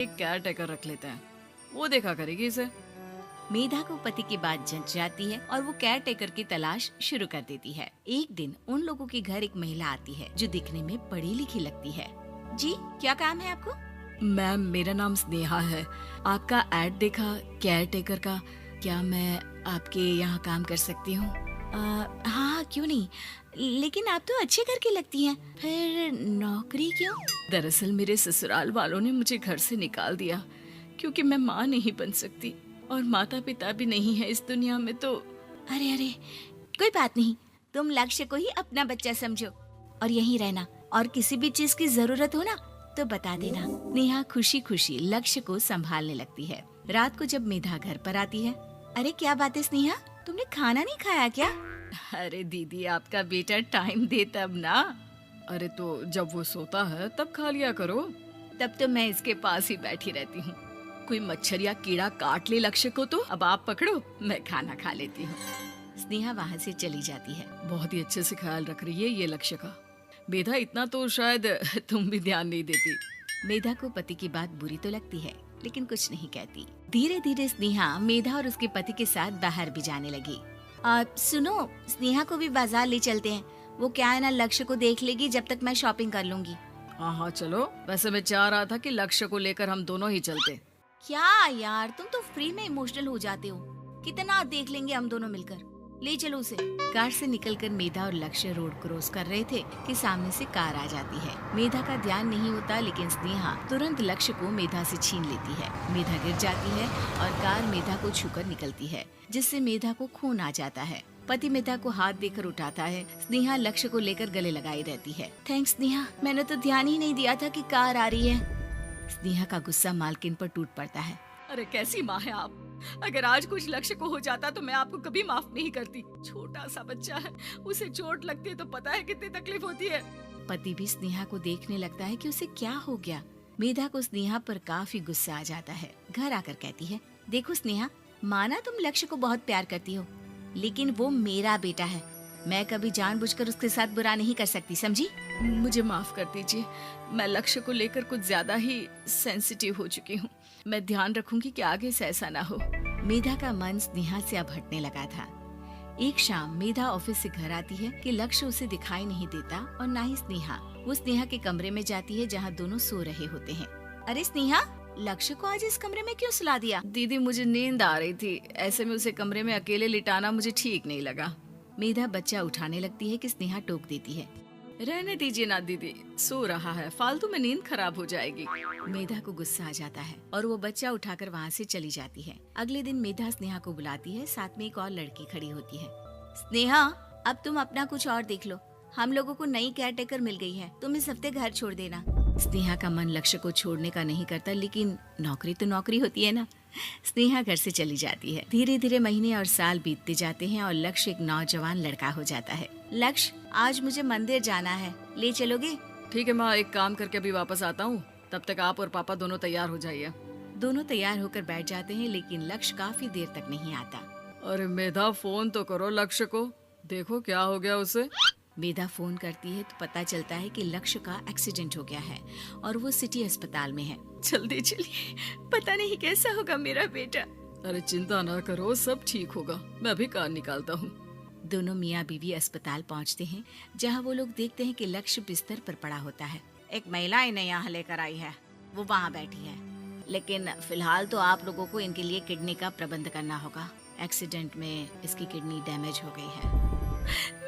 एक care taker रख लेते हैं, वो देखा करेगी इसे। मेधा को पति की बात जंच जाती है और वो केयर टेकर की तलाश शुरू कर देती है। एक दिन उन लोगों के घर एक महिला आती है जो दिखने में पढ़ी लिखी लगती है। जी, क्या काम है आपको? मैम, मेरा नाम स्नेहा है। आपका एड देखा केयर टेकर का। क्या मैं आपके यहाँ काम कर सकती हूँ? हाँ, क्यों नहीं, लेकिन आप तो अच्छे घर की लगती हैं, फिर नौकरी क्यों? दरअसल मेरे ससुराल वालों ने मुझे घर से निकाल दिया क्योंकि मैं माँ नहीं बन सकती और माता पिता भी नहीं है इस दुनिया में। तो अरे अरे, कोई बात नहीं, तुम लक्ष्य को ही अपना बच्चा समझो और यहीं रहना, और किसी भी चीज की जरूरत हो ना तो बता देना। नेहा खुशी खुशी लक्ष्य को संभालने लगती है। रात को जब मेधा घर पर आती है, अरे क्या बात है स्नेहा, तुमने खाना नहीं खाया क्या? अरे दीदी, आपका बेटा टाइम दे तब ना। अरे तो जब वो सोता है तब खा लिया करो। तब तो मैं इसके पास ही बैठी रहती हूँ। कोई मच्छर या कीड़ा काट ले लक्ष्य को तो अब आप पकड़ो, मैं खाना खा लेती हूँ। स्नेहा वहाँ से चली जाती है। बहुत ही अच्छे से ख्याल रख रही है ये लक्ष्य का। मेधा, इतना तो शायद तुम भी ध्यान नहीं देती। मेधा को पति की बात बुरी तो लगती है, लेकिन कुछ नहीं कहती। धीरे धीरे स्नेहा मेधा और उसके पति के साथ बाहर भी जाने लगी। सुनो, स्नेहा को भी बाजार ले चलते हैं, वो क्या है ना, लक्ष्य को देख लेगी जब तक मैं शॉपिंग कर लूंगी। हाँ हाँ चलो, वैसे मैं चाह रहा था कि लक्ष्य को लेकर हम दोनों ही चलते। क्या यार, तुम तो फ्री में इमोशनल हो जाते हो, कितना देख लेंगे हम दोनों मिलकर, ले चलो उसे। कार से निकलकर मेधा और लक्ष्य रोड क्रॉस कर रहे थे कि सामने से कार आ जाती है। मेधा का ध्यान नहीं होता, लेकिन स्नेहा तुरंत लक्ष्य को मेधा से छीन लेती है। मेधा गिर जाती है और कार मेधा को छूकर निकलती है, जिससे मेधा को खून आ जाता है। पति मेधा को हाथ देकर उठाता है। स्नेहा लक्ष्य को लेकर गले लगाई रहती है। थैंक्स स्नेहा, मैंने तो ध्यान ही नहीं दिया था कि कार आ रही है। स्नेहा का गुस्सा मालकिन पर टूट पड़ता है। अरे कैसी माँ है आप, अगर आज कुछ लक्ष्य को हो जाता तो मैं आपको कभी माफ नहीं करती। छोटा सा बच्चा है, उसे चोट लगती है तो पता है कितनी तकलीफ होती है। पति भी स्नेहा को देखने लगता है कि उसे क्या हो गया। मेधा को स्नेहा पर काफी गुस्सा आ जाता है। घर आकर कहती है, देखो स्नेहा, माना तुम लक्ष्य को बहुत प्यार करती हो, लेकिन वो मेरा बेटा है, मैं कभी जानबूझकर उसके साथ बुरा नहीं कर सकती, समझी? मुझे माफ कर दीजिए, मैं लक्ष्य को लेकर कुछ ज्यादा ही सेंसिटिव हो चुकी हूँ। मैं ध्यान रखूंगी कि आगे से ऐसा ना हो। मेधा का मन स्नेहा से अब हटने लगा था। एक शाम मेधा ऑफिस से घर आती है कि लक्ष्य उसे दिखाई नहीं देता और ना ही स्नेहा। वो स्नेहा के कमरे में जाती है जहाँ दोनों सो रहे होते हैं। अरे स्नेहा, लक्ष्य को आज इस कमरे में क्यों सुला दिया? दीदी, मुझे नींद आ रही थी, ऐसे में उसे कमरे में अकेले लिटाना मुझे ठीक नहीं लगा। मेधा बच्चा उठाने लगती है कि स्नेहा टोक देती है। रहने दीजिए ना दीदी, सो रहा है, फालतू में नींद खराब हो जाएगी। मेधा को गुस्सा आ जाता है और वो बच्चा उठाकर वहाँ से चली जाती है। अगले दिन मेधा स्नेहा को बुलाती है, साथ में एक और लड़की खड़ी होती है। स्नेहा, अब तुम अपना कुछ और देख लो, हम लोगों को नई केयर टेकर मिल गई है, तुम इस हफ्ते घर छोड़ देना। स्नेहा का मन लक्ष्य को छोड़ने का नहीं करता, लेकिन नौकरी तो नौकरी होती है ना। स्नेहा घर से चली जाती है। धीरे धीरे महीने और साल बीतते जाते हैं और लक्ष्य एक नौजवान लड़का हो जाता है। लक्ष्य, आज मुझे मंदिर जाना है, ले चलोगे? ठीक है माँ, एक काम करके अभी वापस आता हूँ, तब तक आप और पापा दोनों तैयार हो जाइए। दोनों तैयार होकर बैठ जाते हैं, लेकिन लक्ष्य काफी देर तक नहीं आता। अरे मेधा, फोन तो करो लक्ष्य को, देखो क्या हो गया उसे। मेधा फोन करती है तो पता चलता है कि लक्ष्य का एक्सीडेंट हो गया है और वो सिटी अस्पताल में है। जल्दी चलिए, पता नहीं कैसा होगा मेरा बेटा। अरे चिंता ना करो, सब ठीक होगा, मैं अभी कार निकालता हूँ। दोनों मियाँ बीवी अस्पताल पहुँचते हैं, जहाँ वो लोग देखते हैं कि लक्ष्य बिस्तर पर पड़ा होता है। एक महिला इन्हें यहाँ लेकर आई है, वो वहाँ बैठी है, लेकिन फिलहाल तो आप लोगों को इनके लिए किडनी का प्रबंध करना होगा। एक्सीडेंट में इसकी किडनी डैमेज हो गई है।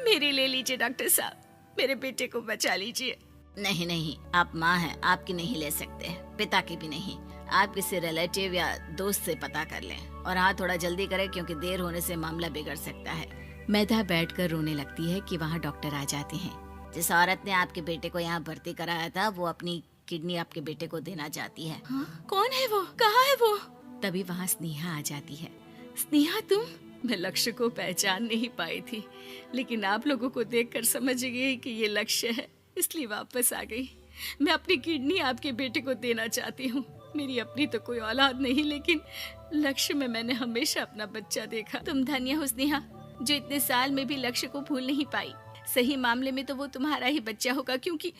मेरी ले लीजिए डॉक्टर साहब, मेरे बेटे को बचा लीजिए। नहीं नहीं, आप माँ हैं, आपकी नहीं ले सकते, पिता की भी नहीं। आप किसी रिलेटिव या दोस्त से पता कर लें, और हाँ, थोड़ा जल्दी करें क्योंकि देर होने से मामला बिगड़ सकता है। मेधा बैठकर रोने लगती है कि वहाँ डॉक्टर आ जाते हैं। जिस औरत ने आपके बेटे को यहाँ भर्ती कराया था, वो अपनी किडनी आपके बेटे को देना चाहती है। हाँ? कौन है वो, कहाँ है वो? तभी वहाँ स्नेहा आ जाती है। स्नेहा तुम? मैं लक्ष्य को पहचान नहीं पाई थी, लेकिन आप लोगों को देखकर समझ गई कि ये लक्ष्य है, इसलिए वापस आ गई। मैं अपनी किडनी आपके बेटे को देना चाहती हूँ। मेरी अपनी तो कोई औलाद नहीं, लेकिन लक्ष्य में मैंने हमेशा अपना बच्चा देखा। तुम धन्य हो स्नेहा, जो इतने साल में भी लक्ष्य को भूल नहीं पाई। सही मामले में तो वो तुम्हारा ही बच्चा होगा, क्योंकि